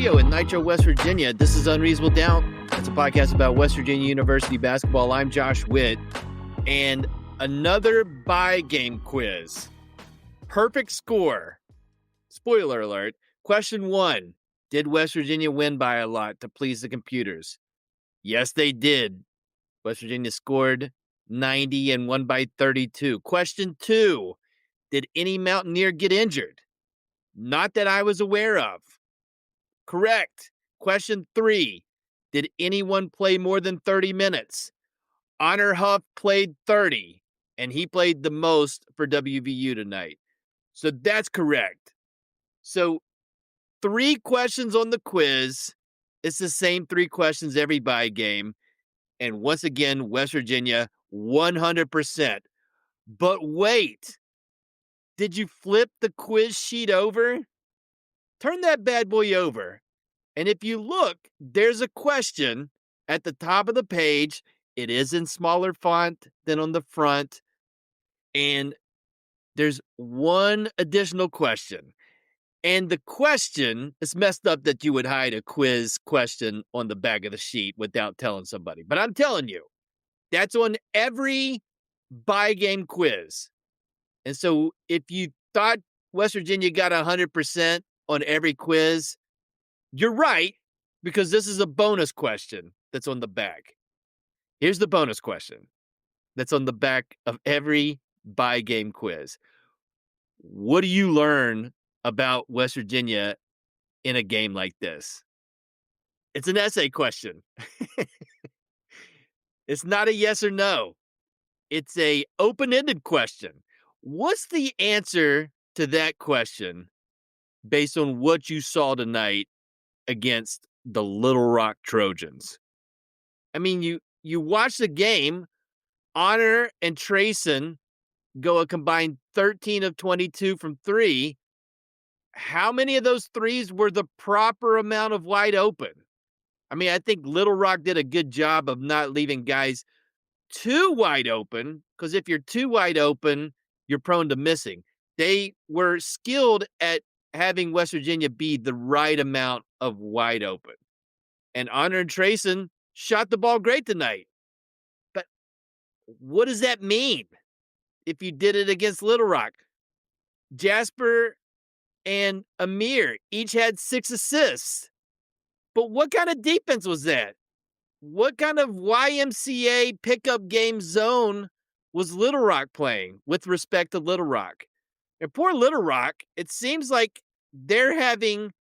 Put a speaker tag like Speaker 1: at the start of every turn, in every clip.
Speaker 1: studio in Nitro, West Virginia. This is Unreasonable Doubt. It's a podcast about West Virginia University basketball. I'm Josh Witt, and another bye game quiz. Perfect score. Spoiler alert. Question 1. Did West Virginia win by a lot to please the computers? Yes, they did. West Virginia scored 90 and won by 32. Question 2. Did any Mountaineer get injured? Not that I was aware of. Correct. Question 3. Did anyone play more than 30 minutes? Honor Huff played 30, and he played the most for WVU tonight. So that's correct. So 3 questions on the quiz. It's the same 3 questions every bye game. And once again, West Virginia, 100%. But wait, did you flip the quiz sheet over? Turn that bad boy over. And if you look, there's a question at the top of the page. It is in smaller font than on the front. And there's one additional question. And the question, it's messed up that you would hide a quiz question on the back of the sheet without telling somebody. But I'm telling you, that's on every bye game quiz. And so if you thought West Virginia got 100% on every quiz, you're right, because this is a bonus question that's on the back. Here's the bonus question that's on the back of every bye game quiz. What do you learn about West Virginia in a game like this? It's an essay question. It's not a yes or no. It's a open-ended question. What's the answer to that question based on what you saw tonight against the Little Rock Trojans? I mean, you watch the game. Honor and Trayson go a combined 13 of 22 from 3. How many of those threes were the proper amount of wide open? I mean, I think Little Rock did a good job of not leaving guys too wide open, because if you're too wide open, you're prone to missing. They were skilled at having West Virginia be the right amount of wide open. And Honor and Trayson shot the ball great tonight. But what does that mean if you did it against Little Rock? Jasper and Amir each had 6 assists. But what kind of defense was that? What kind of YMCA pickup game zone was Little Rock playing with respect to Little Rock? And poor Little Rock, it seems like they're having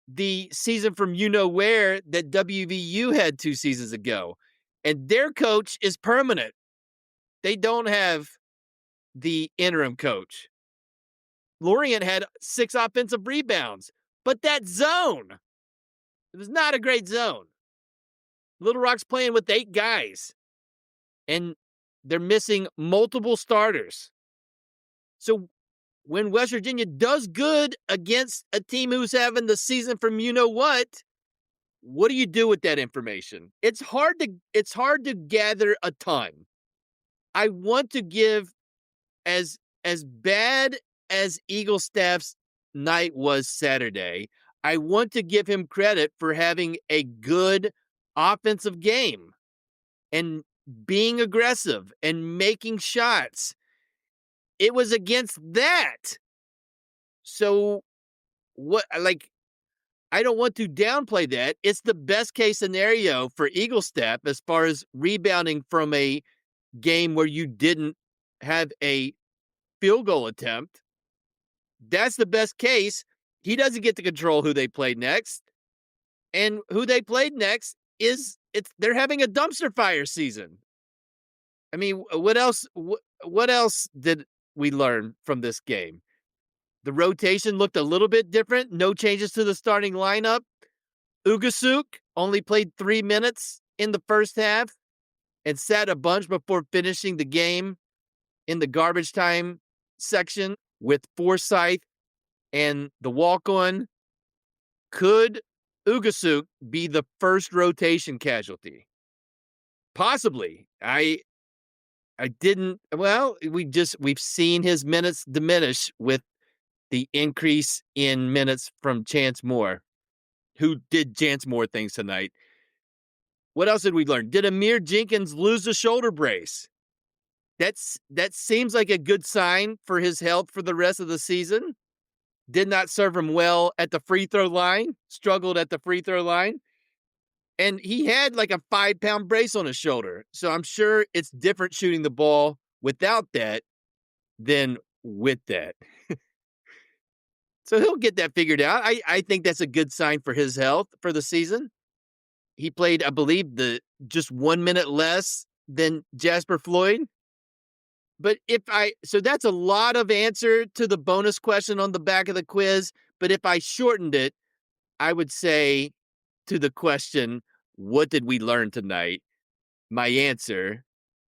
Speaker 1: the season from you-know-where that WVU had 2 seasons ago. And their coach is permanent. They don't have the interim coach. Lorient had 6 offensive rebounds. But that zone, it was not a great zone. Little Rock's playing with 8 guys. And they're missing multiple starters. So when West Virginia does good against a team who's having the season from you-know-what do you do with that information? It's hard to gather a ton. I want to give, as bad as Eagle Staff's night was Saturday, I want to give him credit for having a good offensive game and being aggressive and making shots. It was against that. So I don't want to downplay that. It's the best case scenario for Eagle Staff as far as rebounding from a game where you didn't have a field goal attempt. That's the best case. He doesn't get to control who they played next. And who they played next they're having a dumpster fire season. I mean, what else did we learn from this game? The rotation looked a little bit different. No changes to the starting lineup. Ugasuk only played 3 minutes in the first half and sat a bunch before finishing the game in the garbage time section with Forsyth and the walk-on. Could Ugasuk be the first rotation casualty? Possibly. We've seen his minutes diminish with the increase in minutes from Chance Moore. who did Chance Moore things tonight. What else did we learn? Did Amir Jenkins lose the shoulder brace? That seems like a good sign for his health for the rest of the season. Did not serve him well at the free throw line, struggled at the free throw line. And he had like a 5-pound brace on his shoulder. So I'm sure it's different shooting the ball without that than with that. So he'll get that figured out. I think that's a good sign for his health for the season. He played, I believe, just 1 minute less than Jasper Floyd. But so that's a lot of answer to the bonus question on the back of the quiz. But if I shortened it, I would say to the question, what did we learn tonight? My answer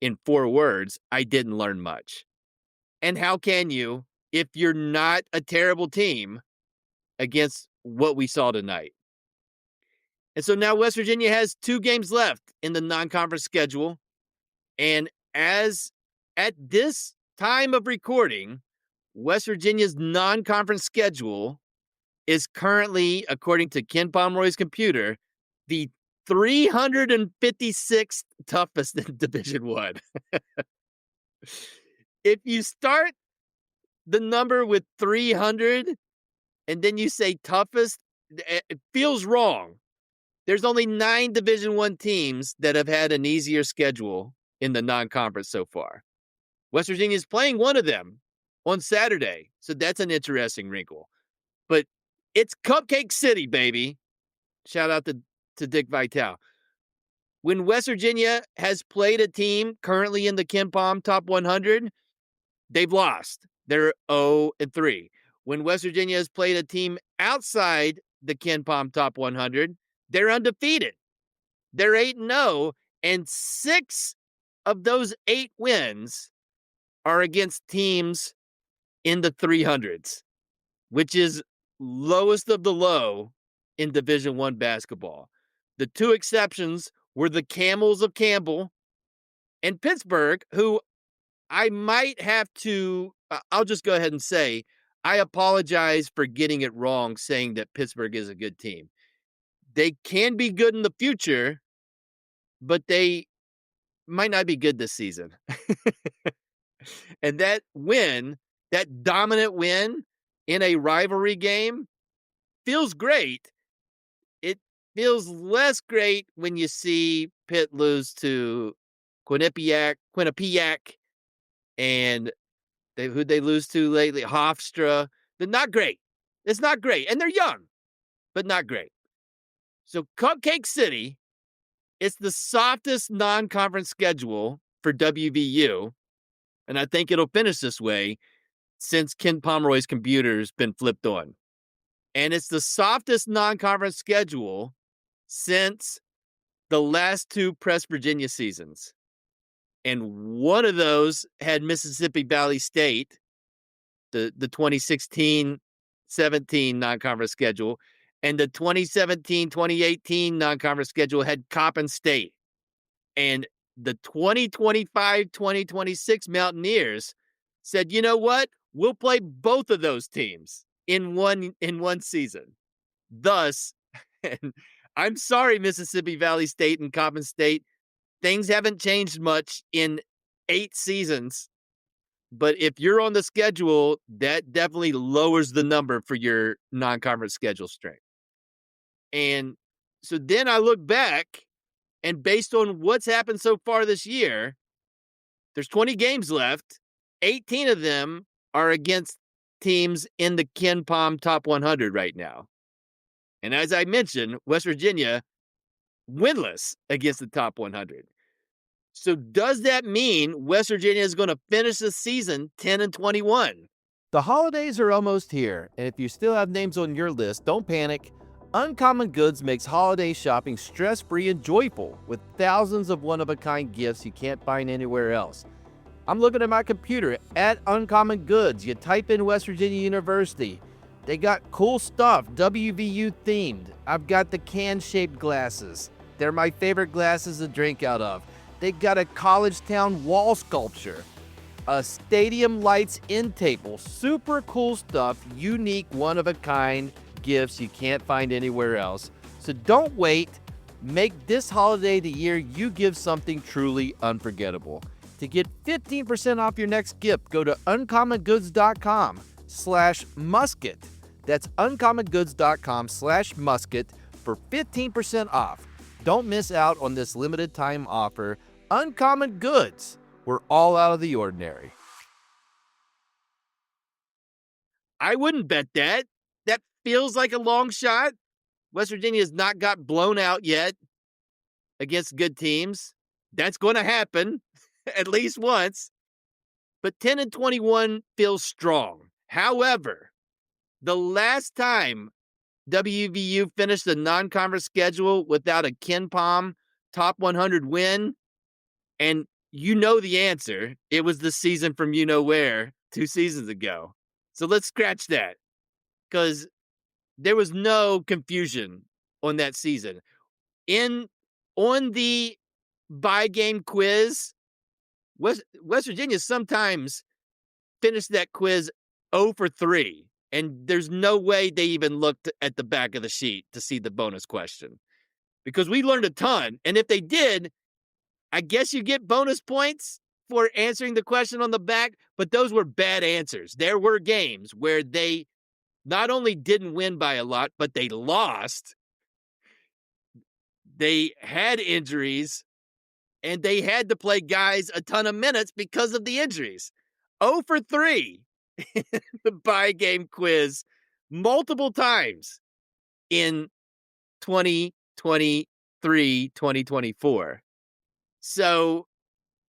Speaker 1: in 4 words, I didn't learn much. And how can you if you're not a terrible team against what we saw tonight? And so now West Virginia has 2 games left in the non-conference schedule. And at this time of recording, West Virginia's non-conference schedule is currently, according to Ken Pomeroy's computer, the 356th toughest in Division I. If you start the number with 300 and then you say toughest, it feels wrong. There's only 9 Division I teams that have had an easier schedule in the non-conference so far. West Virginia is playing one of them on Saturday, so that's an interesting wrinkle. But it's Cupcake City, baby. Shout out to Dick Vitale. When West Virginia has played a team currently in the KenPom Top 100, they've lost. They're 0-3. When West Virginia has played a team outside the KenPom Top 100, they're undefeated. They're 8-0, and 6 of those 8 wins are against teams in the 300s, which is lowest of the low in Division I basketball. The 2 exceptions were the Camels of Campbell and Pittsburgh, who I might have to, I'll just go ahead and say, I apologize for getting it wrong saying that Pittsburgh is a good team. They can be good in the future, but they might not be good this season. And that win, that dominant win in a rivalry game feels great. It feels less great when you see Pitt lose to Quinnipiac, and who'd they lose to lately? Hofstra. They're not great. It's not great. And they're young, but not great. So Cupcake City, it's the softest non-conference schedule for WVU. And I think it'll finish this way since Ken Pomeroy's computer's been flipped on. And it's the softest non-conference schedule since the last 2 Press Virginia seasons. And one of those had Mississippi Valley State, the 2016-17 non-conference schedule, and the 2017-2018 non-conference schedule had Coppin State. And the 2025-2026 Mountaineers said, you know what? We'll play both of those teams in one season. Thus, and I'm sorry, Mississippi Valley State and Coppin State, things haven't changed much in 8 seasons. But if you're on the schedule, that definitely lowers the number for your non-conference schedule strength. And so then I look back, and based on what's happened so far this year, there's 20 games left. 18 of them are against teams in the KenPom Top 100 right now. And as I mentioned, West Virginia winless against the Top 100. So does that mean West Virginia is going to finish the season 10-21?
Speaker 2: The holidays are almost here, and if you still have names on your list, don't panic. Uncommon Goods makes holiday shopping stress-free and joyful with thousands of one-of-a-kind gifts you can't find anywhere else. I'm looking at my computer at Uncommon Goods. You type in West Virginia University. They got cool stuff, WVU themed. I've got the can-shaped glasses. They're my favorite glasses to drink out of. They got a college town wall sculpture, a stadium lights end table, super cool stuff, unique, one-of-a-kind gifts you can't find anywhere else. So don't wait. Make this holiday the year you give something truly unforgettable. To get 15% off your next gift, go to uncommongoods.com/musket. That's uncommongoods.com/musket for 15% off. Don't miss out on this limited time offer. Uncommon Goods. We're all out of the ordinary.
Speaker 1: I wouldn't bet that. That feels like a long shot. West Virginia has not got blown out yet against good teams. That's going to happen at least once. But 10-21 feels strong. However, the last time WVU finished the non-conference schedule without a KenPom top 100 win, and you know the answer, it was the season from you know where 2 seasons ago. So let's scratch that, because there was no confusion on that season. On the bye game quiz, West Virginia sometimes finished that quiz 0 for 3, and there's no way they even looked at the back of the sheet to see the bonus question, because we learned a ton. And if they did, I guess you get bonus points for answering the question on the back, but those were bad answers. There were games where they not only didn't win by a lot, but they lost. They had injuries, and they had to play guys a ton of minutes because of the injuries. 0 for 3 in the bye game quiz multiple times in 2023, 2024. So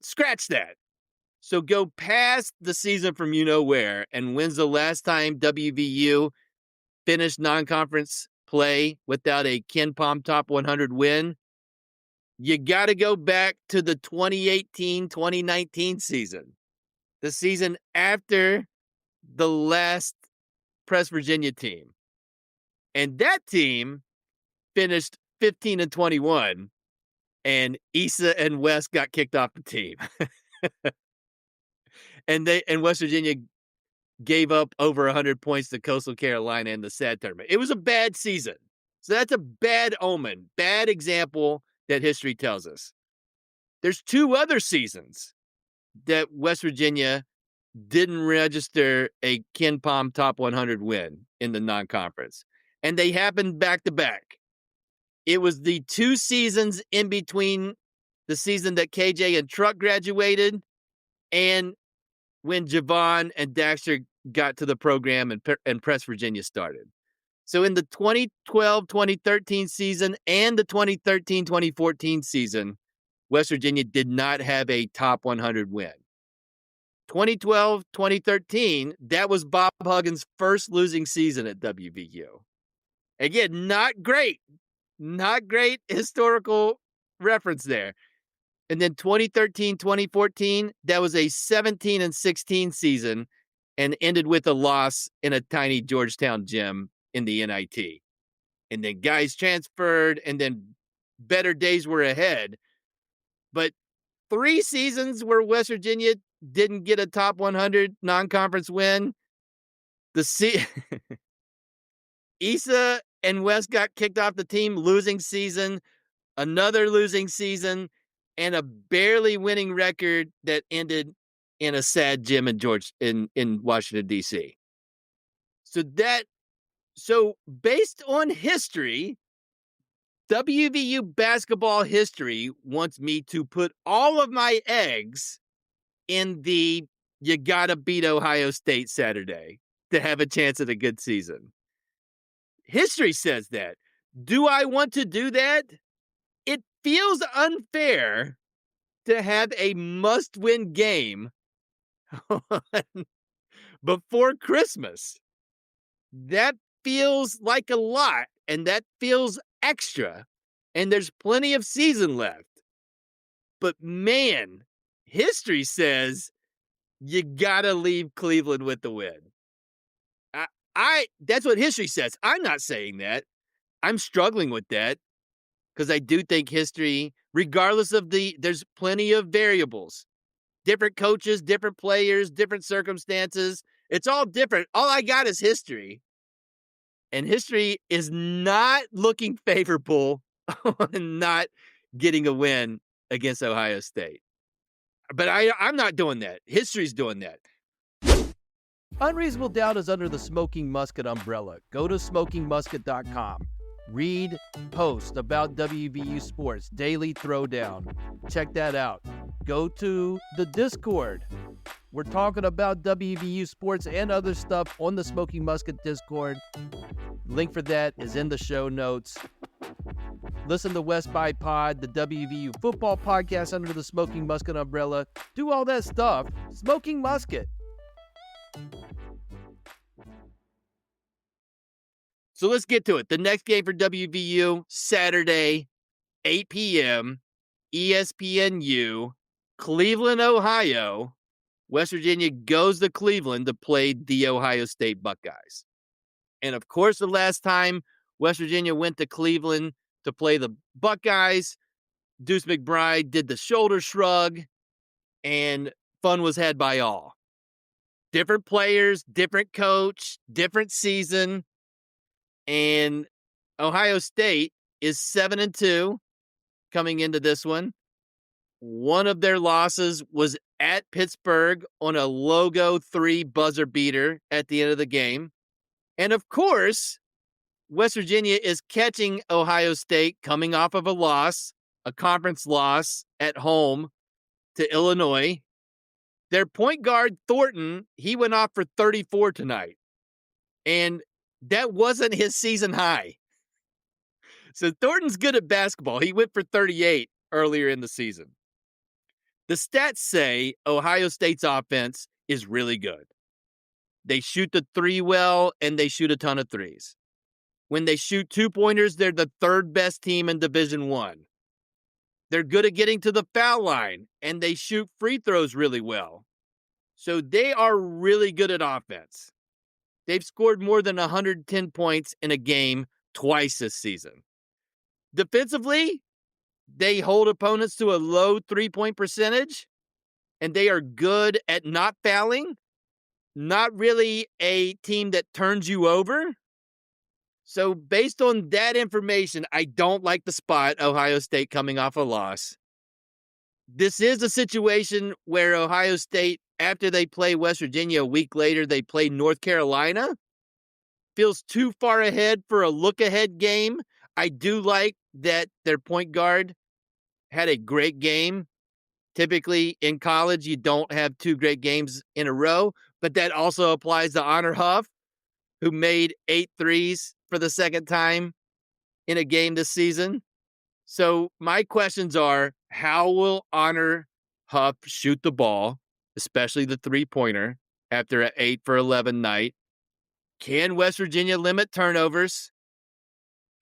Speaker 1: scratch that. So go past the season from you know where, and when's the last time WVU finished non-conference play without a KenPom top 100 win? You got to go back to the 2018-2019 season, the season after the last Press Virginia team. And that team finished 15-21, and Issa and West got kicked off the team. and West Virginia gave up over 100 points to Coastal Carolina in the SAD tournament. It was a bad season. So that's a bad omen, bad example that history tells us. There's 2 other seasons that West Virginia didn't register a KenPom top 100 win in the non-conference, and they happened back to back. It was the 2 seasons in between the season that KJ and Truck graduated and when Javon and Daxter got to the program and Press Virginia started. So in the 2012-2013 season and the 2013-2014 season, West Virginia did not have a top 100 win. 2012-2013, that was Bob Huggins' first losing season at WVU. Again, not great historical reference there. And then 2013-2014, that was a 17-16 season and ended with a loss in a tiny Georgetown gym in the NIT. And then guys transferred, and then better days were ahead. But 3 seasons where West Virginia didn't get a top 100 non-conference win. Issa and West got kicked off the team, losing season, another losing season, and a barely winning record that ended in a sad gym in Washington, D.C. So based on history, WVU basketball history wants me to put all of my eggs in the you gotta beat Ohio State Saturday to have a chance at a good season. History says that. Do I want to do that? It feels unfair to have a must-win game before Christmas. That feels like a lot, and that feels extra, and there's plenty of season left. But man, history says you gotta leave Cleveland with the win. That's what history says. I'm not saying that. I'm struggling with that because I do think history, regardless of there's plenty of variables, different coaches, different players, different circumstances. It's all different. All I got is history. And history is not looking favorable on not getting a win against Ohio State. But I'm not doing that. History's doing that.
Speaker 2: Unreasonable Doubt is under the Smoking Musket umbrella. Go to smokingmusket.com. Read posts about WVU sports, daily throwdown. Check that out. Go to the Discord. We're talking about WVU sports and other stuff on the Smoking Musket Discord. Link for that is in the show notes. Listen to West by Pod, the WVU football podcast under the Smoking Musket umbrella. Do all that stuff. Smoking Musket.
Speaker 1: So let's get to it. The next game for WVU, Saturday, 8 p.m., ESPNU, Cleveland, Ohio. West Virginia goes to Cleveland to play the Ohio State Buckeyes. And of course, the last time West Virginia went to Cleveland to play the Buckeyes, Deuce McBride did the shoulder shrug, and fun was had by all. Different players, different coach, different season. And Ohio State is 7-2 coming into this one. One of their losses was at Pittsburgh on a logo 3 buzzer beater at the end of the game. And of course, West Virginia is catching Ohio State coming off of a loss, a conference loss at home to Illinois. Their point guard, Thornton, he went off for 34 tonight. And that wasn't his season high. So Thornton's good at basketball. He went for 38 earlier in the season. The stats say Ohio State's offense is really good. They shoot the 3 well, and they shoot a ton of 3s. When they shoot 2-pointers, they're the 3rd best team in Division I. They're good at getting to the foul line, and they shoot free throws really well. So they are really good at offense. They've scored more than 110 points in a game twice this season. Defensively, they hold opponents to a low 3-point percentage, and they are good at not fouling. Not really a team that turns you over. So based on that information, I don't like the spot, Ohio State coming off a loss. This is a situation where Ohio State, after they play West Virginia a week later, they play North Carolina. Feels too far ahead for a look-ahead game. I do like that their point guard had a great game. Typically in college, you don't have 2 great games in a row, but that also applies to Honor Huff, who made 8 threes for the second time in a game this season. So my questions are, how will Honor Huff shoot the ball, especially the 3-pointer, after an 8 for 11 night? Can West Virginia limit turnovers?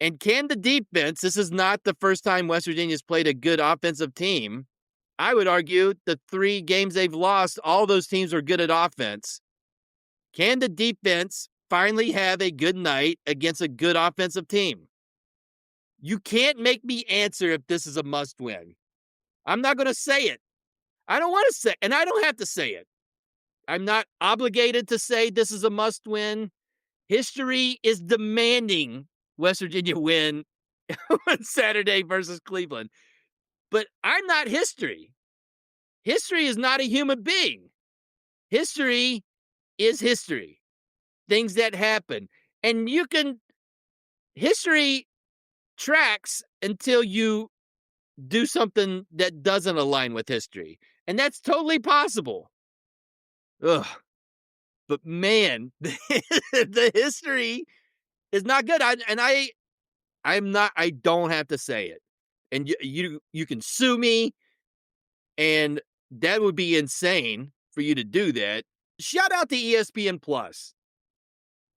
Speaker 1: And can the defense, this is not the first time West Virginia's played a good offensive team. I would argue the 3 games they've lost, all those teams are good at offense. Can the defense finally have a good night against a good offensive team? You can't make me answer if this is a must-win. I'm not going to say it. I don't want to say, and I don't have to say it. I'm not obligated to say this is a must-win. History is demanding West Virginia win on Saturday versus Cleveland. But I'm not history. History is not a human being. History is history. Things that happen. And history tracks until you do something that doesn't align with history. And that's totally possible. Ugh. But man, the history is not good. I don't have to say it. And you can sue me, and that would be insane for you to do that. Shout out to ESPN Plus.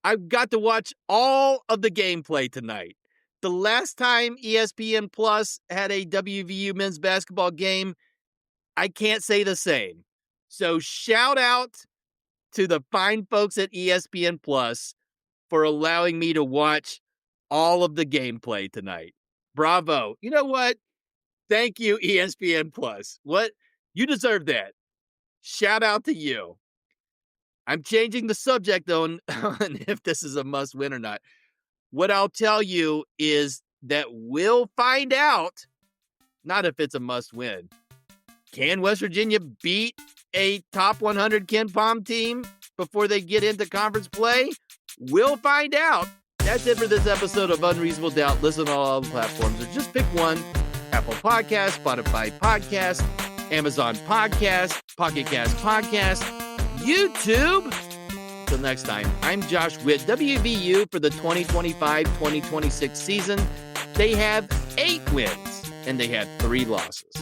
Speaker 1: I've got to watch all of the gameplay tonight. The last time ESPN Plus had a WVU men's basketball game, I can't say the same. So shout out to the fine folks at ESPN Plus for allowing me to watch all of the gameplay tonight. Bravo. You know what? Thank you, ESPN Plus. What? You deserve that. Shout out to you. I'm changing the subject on if this is a must win or not. What I'll tell you is that we'll find out, not if it's a must win. Can West Virginia beat a top 100 KenPom team before they get into conference play? We'll find out. That's it for this episode of Unreasonable Doubt. Listen on all the platforms, or just pick one. Apple Podcast, Spotify Podcast, Amazon Podcast, Pocket Cast Podcast, YouTube. Until next time, I'm Josh Witt, WVU for the 2025-2026 season. They have 8 wins and they had 3 losses.